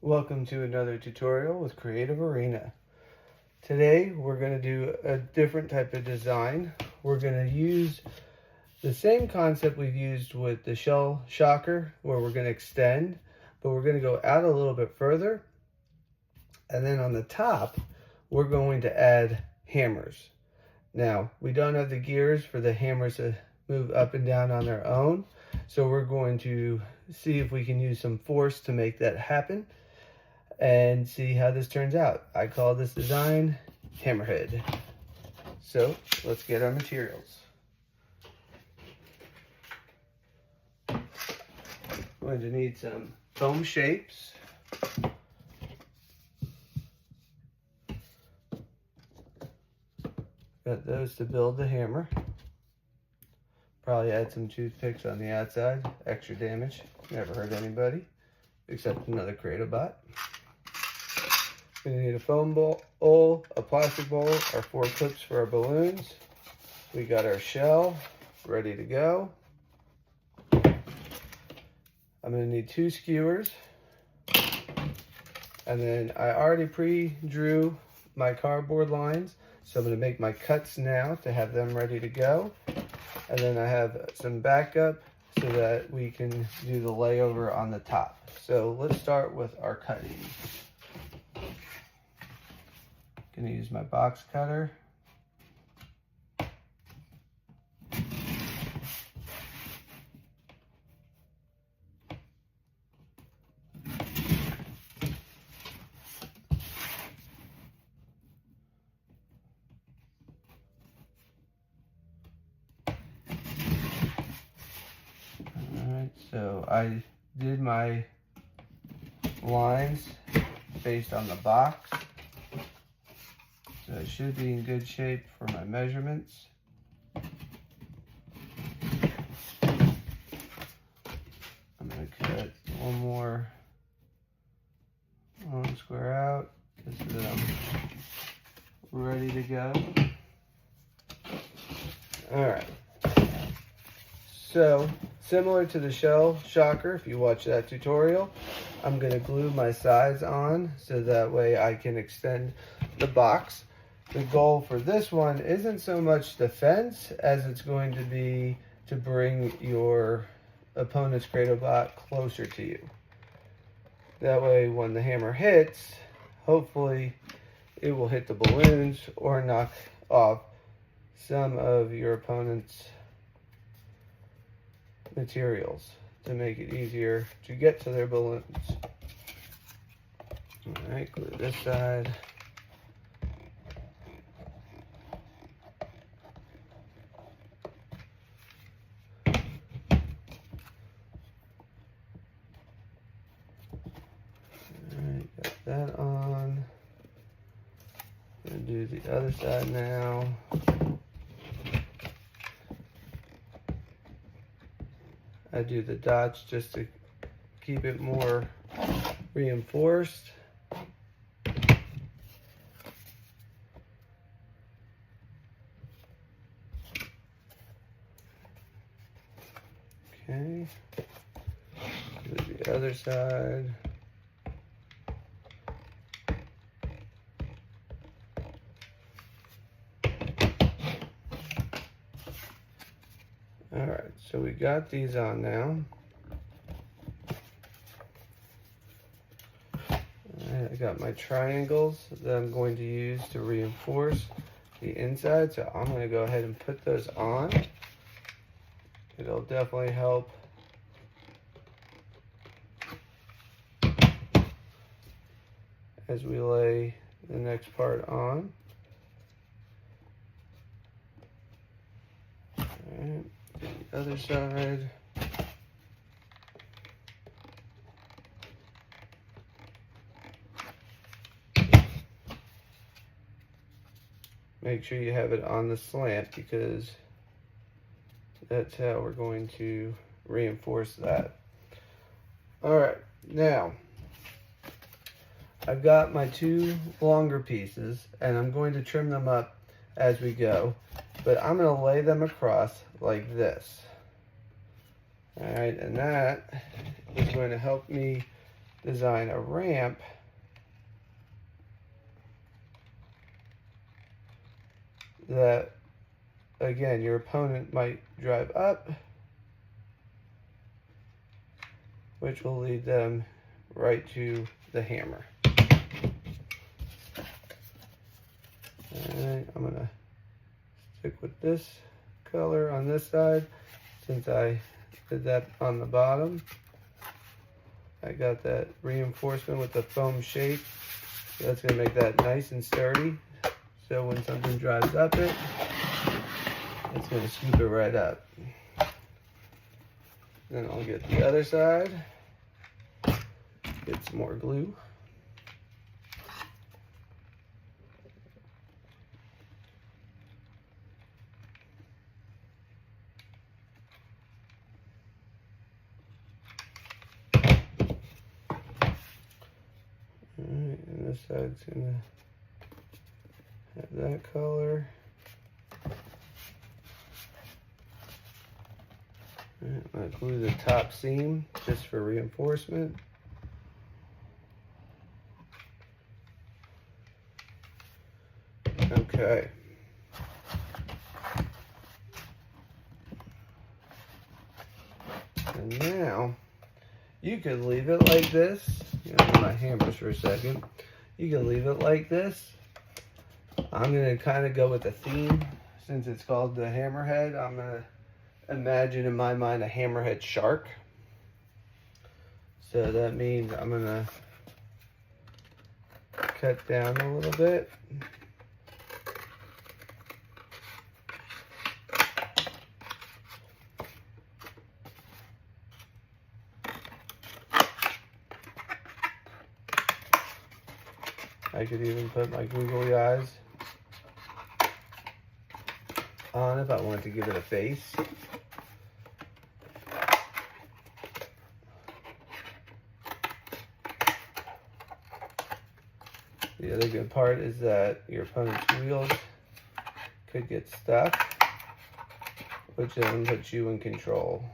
Welcome to another tutorial with Creative Arena. Today we're going to do a different type of design. We're going to use the same concept we've used with the shell shocker, where we're going to extend, but we're going to go out a little bit further. And then on the top, we're going to add hammers. Now, we don't have the gears for the hammers to move up and down on their own, so we're going to see if we can use some force to make that happen and see how this turns out. I call this design Hammerhead. So let's get our materials. I'm going to need some foam shapes. Got those to build the hammer. Probably add some toothpicks on the outside. Extra damage. Never hurt anybody, except another Creative bot. Gonna need a foam bowl, a plastic bowl, our 4 clips for our balloons. We got our shell ready to go. I'm gonna need 2 skewers. And then I already pre-drew my cardboard lines, so I'm gonna make my cuts now to have them ready to go. And then I have some backup so that we can do the layover on the top. So let's start with our cutting. Gonna use my box cutter. Alright, so I did my lines based on the box. So it should be in good shape for my measurements. I'm going to cut one more long square out just so that I'm ready to go. Alright. So, similar to the shell shocker, if you watch that tutorial, I'm going to glue my sides on so that way I can extend the box. The goal for this one isn't so much defense as it's going to be to bring your opponent's Creative bot closer to you. That way when the hammer hits, hopefully it will hit the balloons or knock off some of your opponent's materials to make it easier to get to their balloons. Alright, glue this side. Got that on. Gonna do the other side now. I do the dots just to keep it more reinforced. Okay. Do the other side. Alright, so we got these on now. Alright, I got my triangles that I'm going to use to reinforce the inside, so I'm going to go ahead and put those on. It'll definitely help as we lay the next part on. Alright. The other side. Make sure you have it on the slant because that's how we're going to reinforce that. Alright, now I've got my 2 longer pieces and I'm going to trim them up as we go, but I'm going to lay them across like this. All right, and that is going to help me design a ramp that, again, your opponent might drive up, which will lead them right to the hammer. Alright, I'm gonna stick with this color on this side since I did that on the bottom. I got that reinforcement with the foam shape. So that's gonna make that nice and sturdy. So when something drives up it, it's gonna scoop it right up. Then I'll get the other side, get some more glue. Alright, and this side's gonna have that color. I'm going to glue the top seam just for reinforcement. Okay. And now you could leave it like this. My hammers for a second. You can leave it like this. I'm going to kind of go with the theme since it's called the Hammerhead. I'm going to imagine in my mind a hammerhead shark. So that means I'm gonna cut down a little bit. I could even put my googly eyes on if I wanted to give it a face. The other good part is that your opponent's wheels could get stuck, which then puts you in control.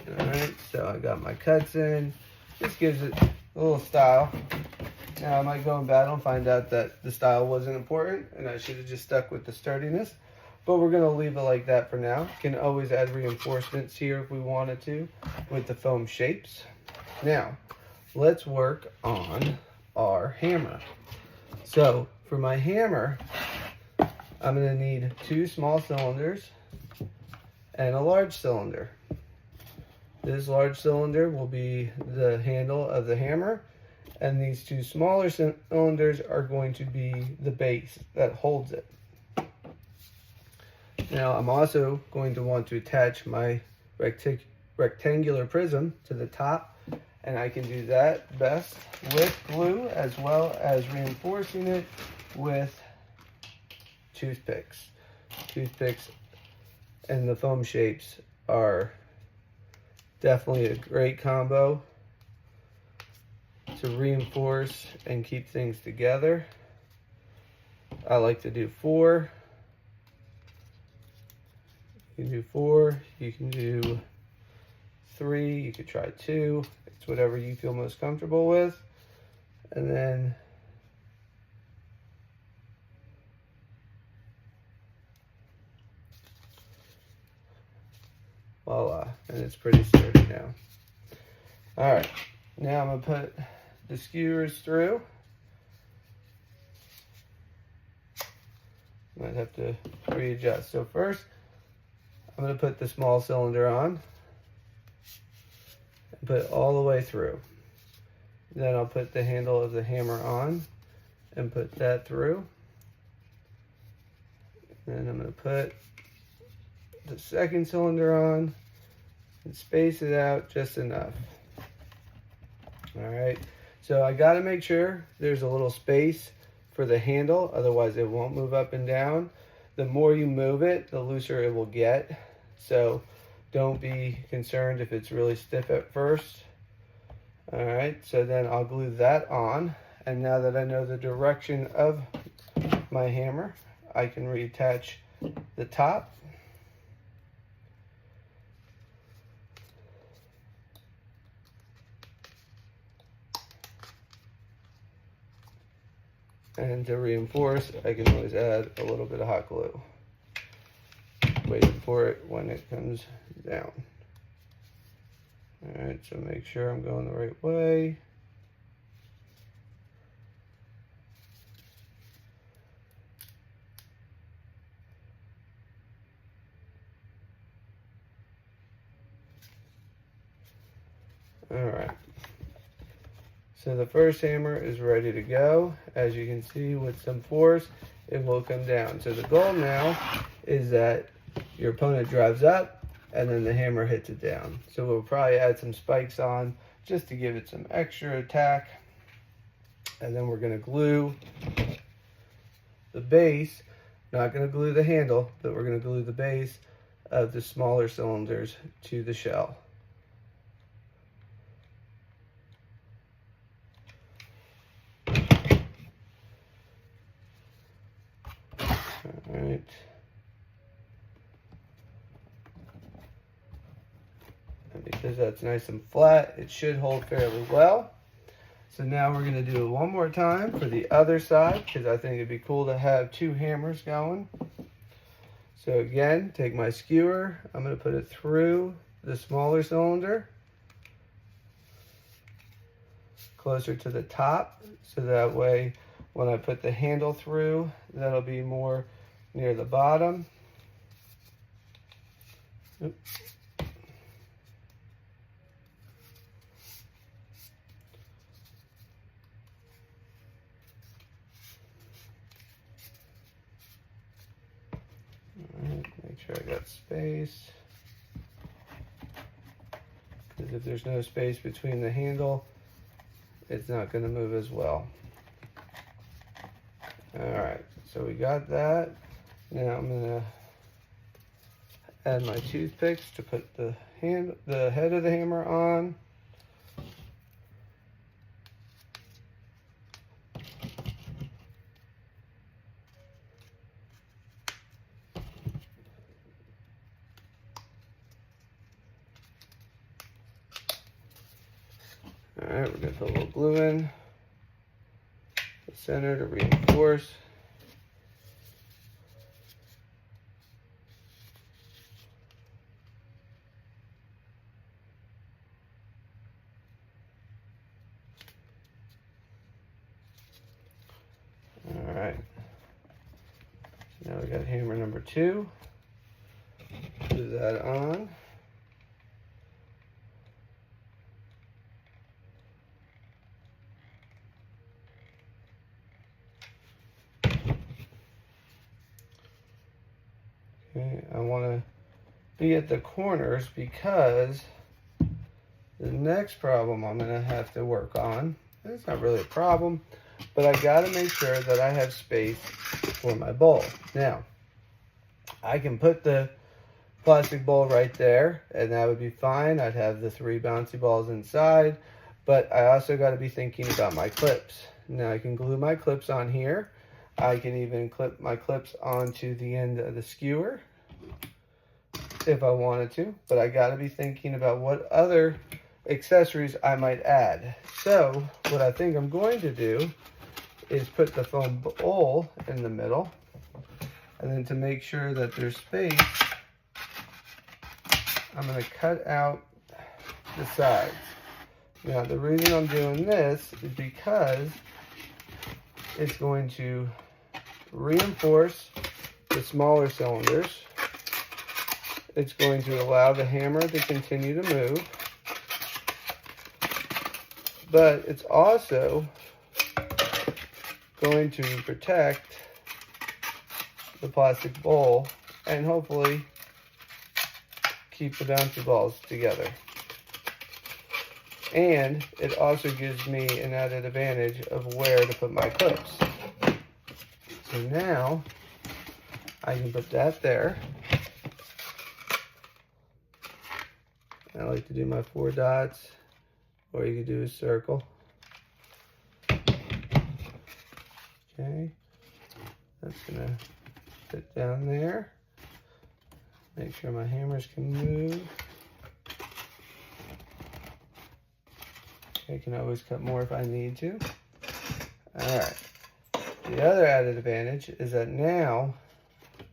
Alright, so I got my cuts in. This gives it a little style. Now I might go in battle and find out that the style wasn't important and I should have just stuck with the sturdiness. But we're going to leave it like that for now. Can always add reinforcements here if we wanted to with the foam shapes. Now, let's work on our hammer. So, for my hammer, I'm going to need 2 small cylinders and a large cylinder. This large cylinder will be the handle of the hammer, and these 2 smaller cylinders are going to be the base that holds it. Now, I'm also going to want to attach my rectangular prism to the top. And I can do that best with glue as well as reinforcing it with toothpicks. Toothpicks and the foam shapes are definitely a great combo to reinforce and keep things together. I like to do 4. You can do 4, you can do 3, you could try 2. It's whatever you feel most comfortable with. And then voila, and it's pretty sturdy now. All right, now I'm gonna put the skewers through. Might have to readjust. So first, I'm gonna put the small cylinder on. Put it all the way through. Then I'll put the handle of the hammer on and put that through. Then I'm going to put the second cylinder on and space it out just enough. Alright, so I got to make sure there's a little space for the handle, otherwise it won't move up and down. The more you move it, the looser it will get. So don't be concerned if it's really stiff at first. Alright, so then I'll glue that on. And now that I know the direction of my hammer, I can reattach the top. And to reinforce, I can always add a little bit of hot glue. Waiting for it when it comes down. Alright, so make sure I'm going the right way. Alright, so the first hammer is ready to go. As you can see, with some force, it will come down. So the goal now is that your opponent drives up and then the hammer hits it down. So we'll probably add some spikes on just to give it some extra attack. And then we're going to glue the base, not going to glue the handle, but we're going to glue the base of the smaller cylinders to the shell. Alright. And because that's nice and flat, it should hold fairly well. So now we're going to do it one more time for the other side, because I think it'd be cool to have two hammers going. So again, take my skewer, I'm going to put it through the smaller cylinder, closer to the top, so that way when I put the handle through, that'll be more near the bottom. Oops. Alright, make sure I got space. Because if there's no space between the handle, it's not going to move as well. Alright, so we got that. Now I'm going to add my toothpicks to put the head of the hammer on. Alright, we're going to put a little glue in the center to reinforce. Alright, so now we got hammer number 2. Glue that on. Okay, I want to be at the corners because the next problem I'm going to have to work on, and it's not really a problem, but I got to make sure that I have space for my bowl. Now, I can put the plastic bowl right there, and that would be fine. I'd have the 3 bouncy balls inside, but I also got to be thinking about my clips. Now, I can glue my clips on here. I can even clip my clips onto the end of the skewer if I wanted to, but I got to be thinking about what other accessories I might add. So what I think I'm going to do is put the foam bowl in the middle, and then to make sure that there's space, I'm going to cut out the sides. Now the reason I'm doing this is because it's going to reinforce the smaller cylinders. It's going to allow the hammer to continue to move, but it's also going to protect the plastic bowl and hopefully keep the bouncy balls together. And it also gives me an added advantage of where to put my clips. So now I can put that there. I like to do my 4 dots, or you could do a circle. Okay, that's gonna fit down there. Make sure my hammers can move. I can always cut more if I need to. All right, The other added advantage is that now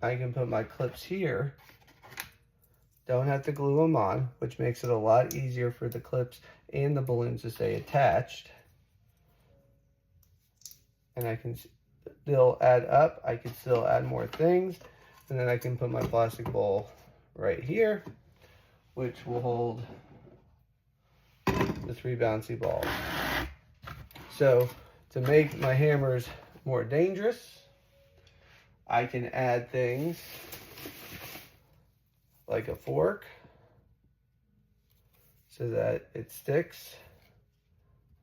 I can put my clips here. Don't have to glue them on, which makes it a lot easier for the clips and the balloons to stay attached. And I can still add up. I can still add more things. And then I can put my plastic bowl right here, which will hold the 3 bouncy balls. So to make my hammers more dangerous, I can add things like a fork so that it sticks.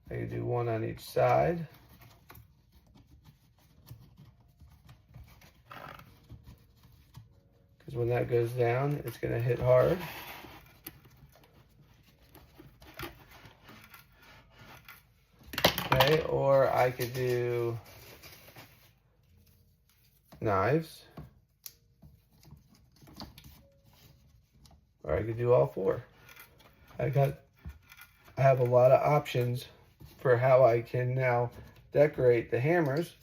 I can do one on each side. Because when that goes down, it's going to hit hard. Okay, or I could do knives. Or I could do all 4. I have a lot of options for how I can now decorate the hammers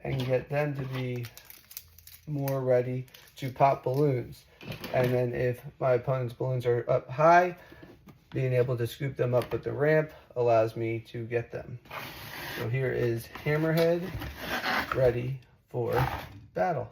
and get them to be more ready to pop balloons. And then if my opponent's balloons are up high, being able to scoop them up with the ramp allows me to get them. So here is Hammerhead ready for battle.